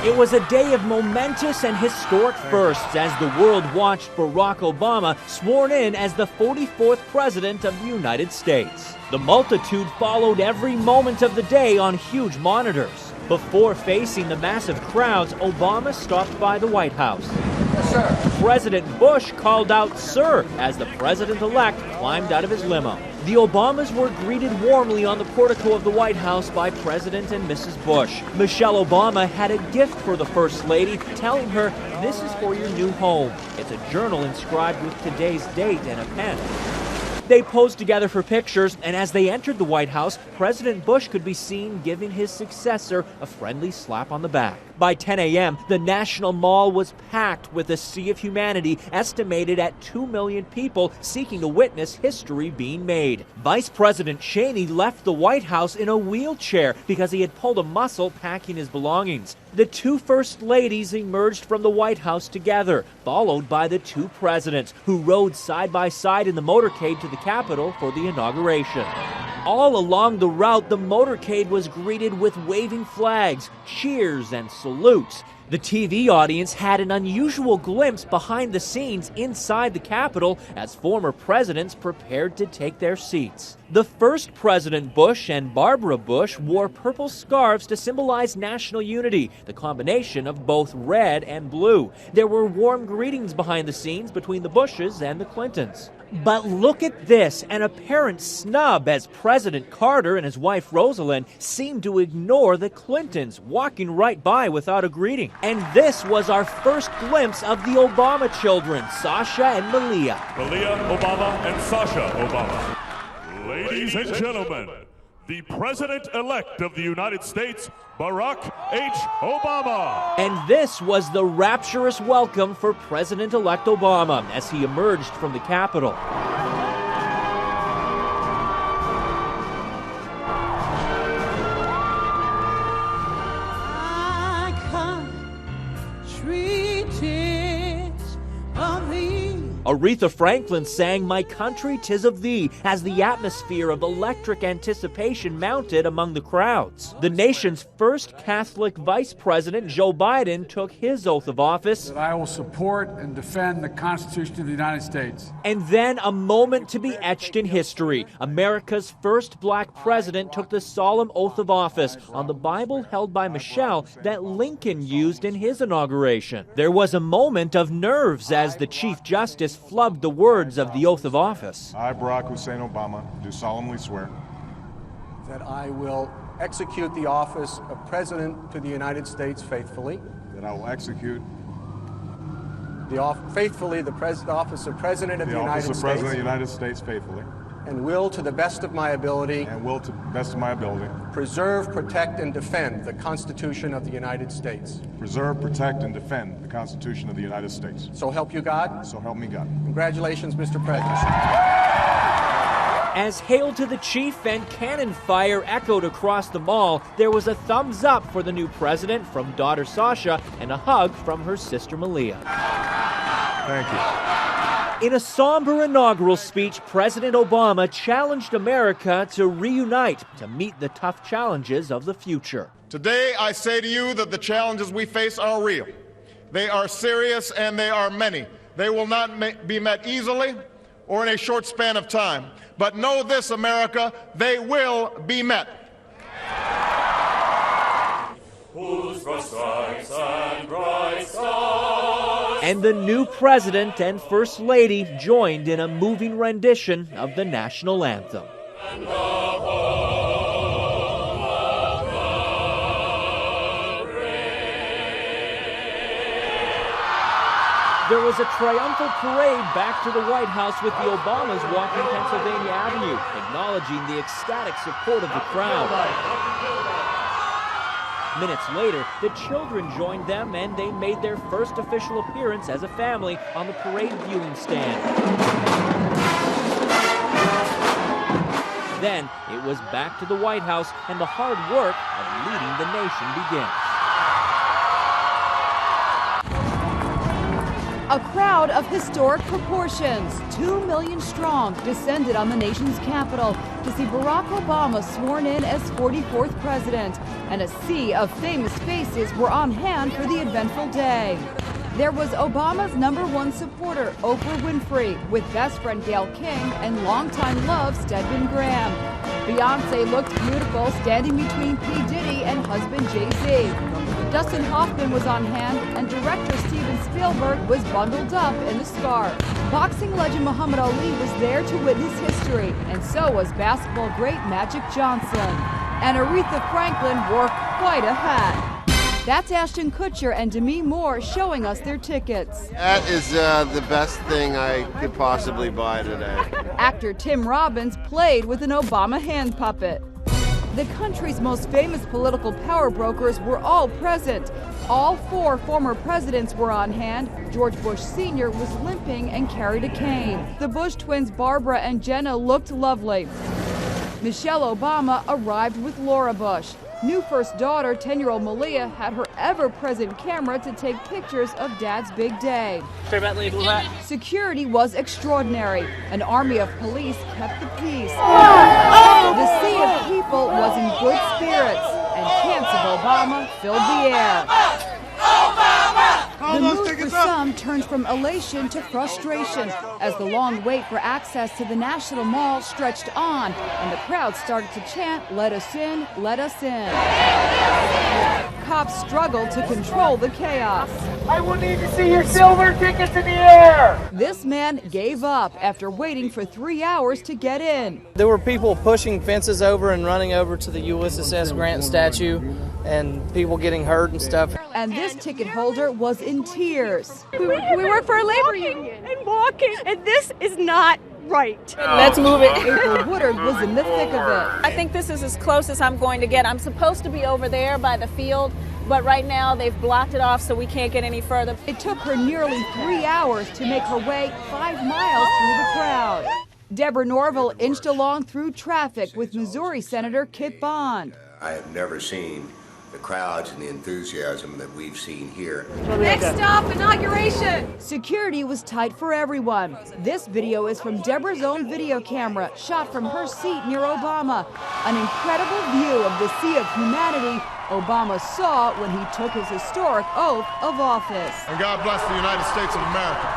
It was a day of momentous and historic firsts as the world watched Barack Obama sworn in as the 44th President of the United States. The multitude followed every moment of the day on huge monitors. Before facing the massive crowds, Obama stopped by the White House. Yes, sir. President Bush called out "Sir" as the president-elect climbed out of his limo. The Obamas were greeted warmly on the portico of the White House by President and Mrs. Bush. Michelle Obama had a gift for the First Lady, telling her, "This is for your new home." It's a journal inscribed with today's date and a pen. They posed together for pictures, and as they entered the White House, President Bush could be seen giving his successor a friendly slap on the back. By 10 a.m., the National Mall was packed with a sea of humanity, estimated at 2 million people seeking to witness history being made. Vice President Cheney left the White House in a wheelchair because he had pulled a muscle packing his belongings. The two First Ladies emerged from the White House together, followed by the two presidents, who rode side by side in the motorcade to the Capitol for the inauguration. All along the route, the motorcade was greeted with waving flags, cheers, and salutes. The TV audience had an unusual glimpse behind the scenes inside the Capitol as former presidents prepared to take their seats. The first President Bush and Barbara Bush wore purple scarves to symbolize national unity, the combination of both red and blue. There were warm greetings behind the scenes between the Bushes and the Clintons. But look at this, an apparent snub as President Carter and his wife Rosalind seemed to ignore the Clintons, walking right by without a greeting. And this was our first glimpse of the Obama children, Sasha and Malia. Malia Obama and Sasha Obama. Ladies and gentlemen, the President-elect of the United States, Barack H. Obama. And this was the rapturous welcome for President-elect Obama as he emerged from the Capitol. Aretha Franklin sang "My Country 'Tis of Thee" as the atmosphere of electric anticipation mounted among the crowds. The nation's first Catholic vice president, Joe Biden, took his oath of office. That I will support and defend the Constitution of the United States. And then a moment to be etched in history. America's first black president took the solemn oath of office on the Bible held by Michelle that Lincoln used in his inauguration. There was a moment of nerves as the Chief Justice flubbed the words of the oath of office. I, Barack Hussein Obama, do solemnly swear That I will execute the office of President to the United States faithfully. that I will execute The office of President of the the United office of States. President of the United States faithfully And will, to the best of my ability, and will, to the best of my ability, preserve, protect, and defend the Constitution of the United States. preserve, protect, and defend the Constitution of the United States. So help you God. So help me God. Congratulations, Mr. President. As "Hail to the Chief" and cannon fire echoed across the mall, there was a thumbs up for the new president from daughter Sasha and a hug from her sister Malia. Thank you. In a somber inaugural speech, President Obama challenged America to reunite to meet the tough challenges of the future. Today, I say to you that the challenges we face are real. They are serious and they are many. They will not be met easily or in a short span of time. But know this, America, they will be met. And the new president and first lady joined in a moving rendition of the national anthem. There was a triumphal parade back to the White House with the Obamas walking Pennsylvania Avenue, acknowledging the ecstatic support of the crowd. Minutes later, the children joined them and they made their first official appearance as a family on the parade viewing stand. Then it was back to the White House and the hard work of leading the nation begins. A crowd of historic proportions, 2 million strong, descended on the nation's capital to see Barack Obama sworn in as 44th president, and a sea of famous faces were on hand for the eventful day. There was Obama's #1 supporter, Oprah Winfrey, with best friend Gayle King and longtime love Stedman Graham. Beyonce looked beautiful standing between P. Diddy and husband Jay-Z. Dustin Hoffman was on hand, and director Steven Spielberg was bundled up in a scarf. Boxing legend Muhammad Ali was there to witness history, and so was basketball great Magic Johnson. And Aretha Franklin wore quite a hat. That's Ashton Kutcher and Demi Moore showing us their tickets. That is the best thing I could possibly buy today. Actor Tim Robbins played with an Obama hand puppet. The country's most famous political power brokers were all present. All 4 former presidents were on hand. George Bush Sr. was limping and carried a cane. The Bush twins Barbara and Jenna looked lovely. Michelle Obama arrived with Laura Bush. New first daughter, 10-year-old Malia, had her ever-present camera to take pictures of Dad's big day. Security was extraordinary. An army of police kept the peace. The sea of people was in good spirits, and chants of Obama filled the air. The mood for some turned from elation to frustration as the long wait for access to the National Mall stretched on and the crowd started to chant, "Let us in, let us in." Cops struggled to control the chaos. I will need to see your silver tickets in the air! This man gave up after waiting for 3 hours to get in. There were people pushing fences over and running over to the USS Grant statue, and people getting hurt and stuff. And this ticket holder was in tears. We work for a labor union and walking, and this is not right. Let's move it. April Woodard was in the thick of it. I think this is as close as I'm going to get. I'm supposed to be over there by the field, but right now they've blocked it off so we can't get any further. It took her nearly 3 hours to make her way 5 miles through the crowd. Deborah Norville inched along through traffic with Missouri Senator Kit Bond. I have never seen the crowds and the enthusiasm that we've seen here. Next stop, inauguration! Security was tight for everyone. This video is from Deborah's own video camera, shot from her seat near Obama. An incredible view of the sea of humanity Obama saw when he took his historic oath of office. And God bless the United States of America.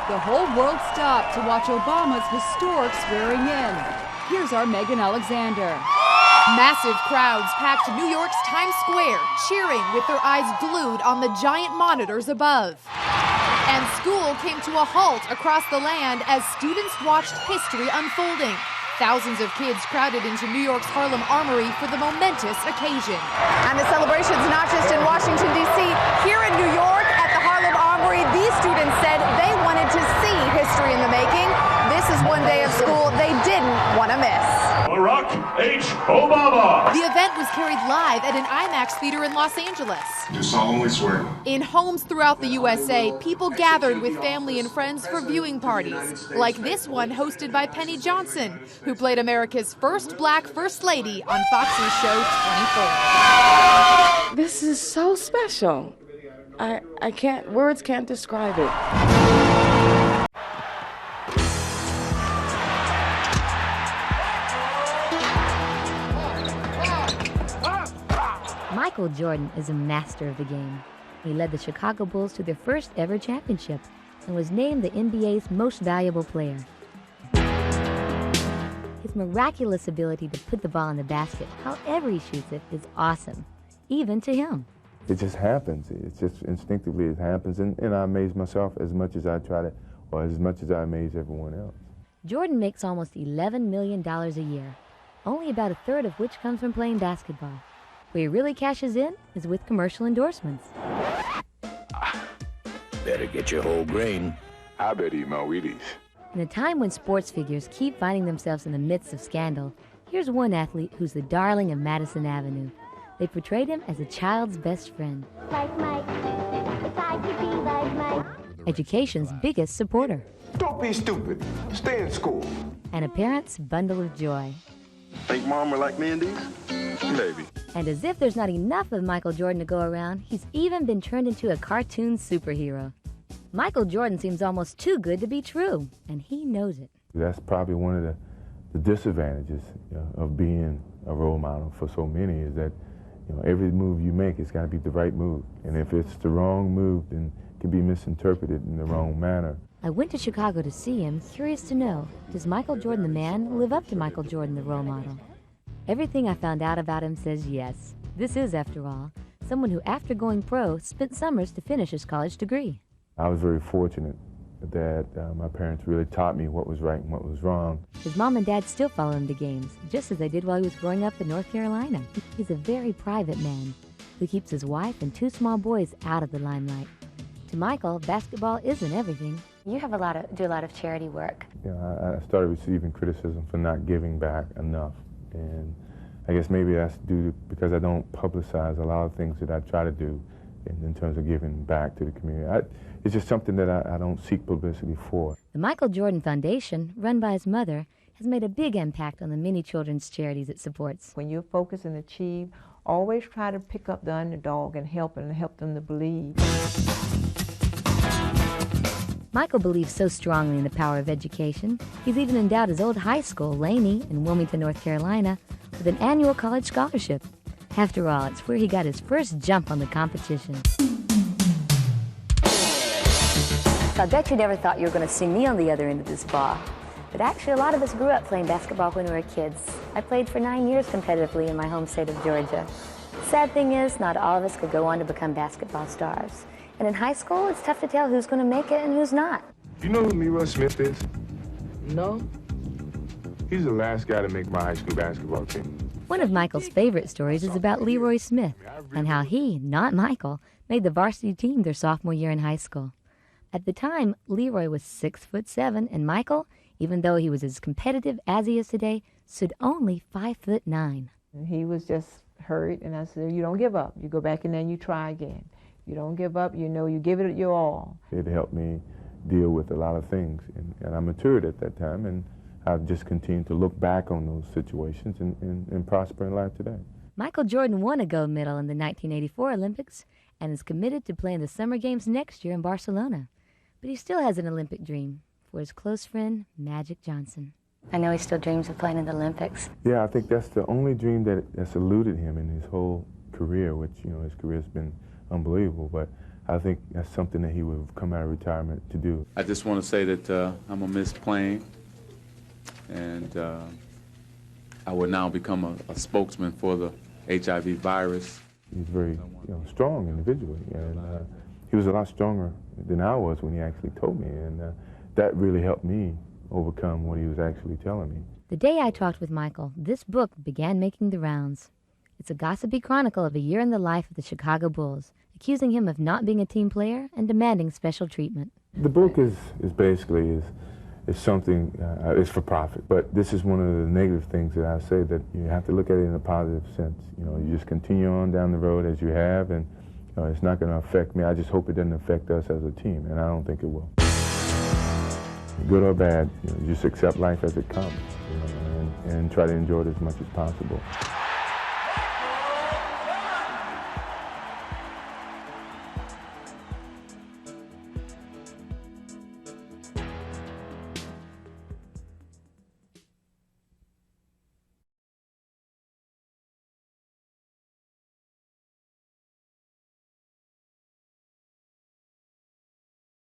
The whole world stopped to watch Obama's historic swearing in. Here's our Megan Alexander. Massive crowds packed New York's Times Square, cheering with their eyes glued on the giant monitors above. And school came to a halt across the land as students watched history unfolding. Thousands of kids crowded into New York's Harlem Armory for the momentous occasion. And the celebration's not just in Washington, D.C. Here in New York at the Harlem Armory, these students said they wanted to see history in the making. This is one day of school they didn't want to miss. Barack H. Obama. The event was carried live at an IMAX theater in Los Angeles. Do solemnly swear. In homes throughout the USA, people gathered with family and friends for viewing parties, like this one hosted by Penny Johnson, who played America's first black First Lady on Fox's show 24. This is so special. Words can't describe it. Michael Jordan is a master of the game. He led the Chicago Bulls to their first ever championship and was named the NBA's most valuable player. His miraculous ability to put the ball in the basket, however he shoots it, is awesome, even to him. It just happens. It's just instinctively it happens, and I amaze myself as much as I try to, or as much as I amaze everyone else. Jordan makes almost $11 million a year, only about a third of which comes from playing basketball. Where he really cashes in is with commercial endorsements. Better get your whole grain. I bet eat my Wheaties. In a time when sports figures keep finding themselves in the midst of scandal, here's one athlete who's the darling of Madison Avenue. They portrayed him as a child's best friend. Like Mike, if I could be like Mike. Education's biggest supporter. Don't be stupid. Stay in school. And a parent's bundle of joy. Think Mom would like me in these? Maybe. And as if there's not enough of Michael Jordan to go around, he's even been turned into a cartoon superhero. Michael Jordan seems almost too good to be true, and he knows it. That's probably one of the disadvantages of being a role model for so many, is that every move you make, it's got to be the right move. And if it's the wrong move, then it can be misinterpreted in the wrong manner. I went to Chicago to see him, curious to know, does Michael Jordan the man live up to Michael Jordan the role model? Everything I found out about him says yes. This is, after all, someone who, after going pro, spent summers to finish his college degree. I was very fortunate that my parents really taught me what was right and what was wrong. His mom and dad still follow him to games, just as they did while he was growing up in North Carolina. He's a very private man who keeps his wife and two small boys out of the limelight. To Michael, basketball isn't everything. You have do a lot of charity work. I started receiving criticism for not giving back enough, and I guess maybe that's because I don't publicize a lot of things that I try to do in terms of giving back to the community. It's just something that I don't seek publicity for. The Michael Jordan Foundation, run by his mother, has made a big impact on the many children's charities it supports. When you focus and achieve, always try to pick up the underdog and help them to believe. Michael believes so strongly in the power of education, he's even endowed his old high school, Laney, in Wilmington, North Carolina, with an annual college scholarship. After all, it's where he got his first jump on the competition. I bet you never thought you were going to see me on the other end of this bar. But actually, a lot of us grew up playing basketball when we were kids. I played for 9 years competitively in my home state of Georgia. The sad thing is, not all of us could go on to become basketball stars. And in high school, it's tough to tell who's going to make it and who's not. Do you know who Leroy Smith is? No. He's the last guy to make my high school basketball team. One of Michael's favorite stories is about Leroy Smith and how he, not Michael, made the varsity team their sophomore year in high school. At the time, Leroy was 6'7", and Michael, even though he was as competitive as he is today, stood only 5'9". He was just hurt, and I said, you don't give up. You go back in there and you try again. You don't give up, you give it your all. It helped me deal with a lot of things, and I matured at that time, and I've just continued to look back on those situations and prosper in life today. Michael Jordan won a gold medal in the 1984 Olympics and is committed to playing the Summer Games next year in Barcelona. But he still has an Olympic dream for his close friend, Magic Johnson. I know he still dreams of playing in the Olympics. Yeah, I think that's the only dream that's eluded him in his whole career, which, his career's been unbelievable, but I think that's something that he would have come out of retirement to do. I just want to say that I'm going to miss playing, and I will now become a spokesman for the HIV virus. He's very strong individually, and he was a lot stronger than I was when he actually told me, and that really helped me overcome what he was actually telling me. The day I talked with Michael, this book began making the rounds. It's a gossipy chronicle of a year in the life of the Chicago Bulls, accusing him of not being a team player and demanding special treatment. The book is basically something, it's for profit, but this is one of the negative things that I say, that you have to look at it in a positive sense. You just continue on down the road as you have, and it's not going to affect me. I just hope it doesn't affect us as a team, and I don't think it will. Good or bad, just accept life as it comes, and try to enjoy it as much as possible.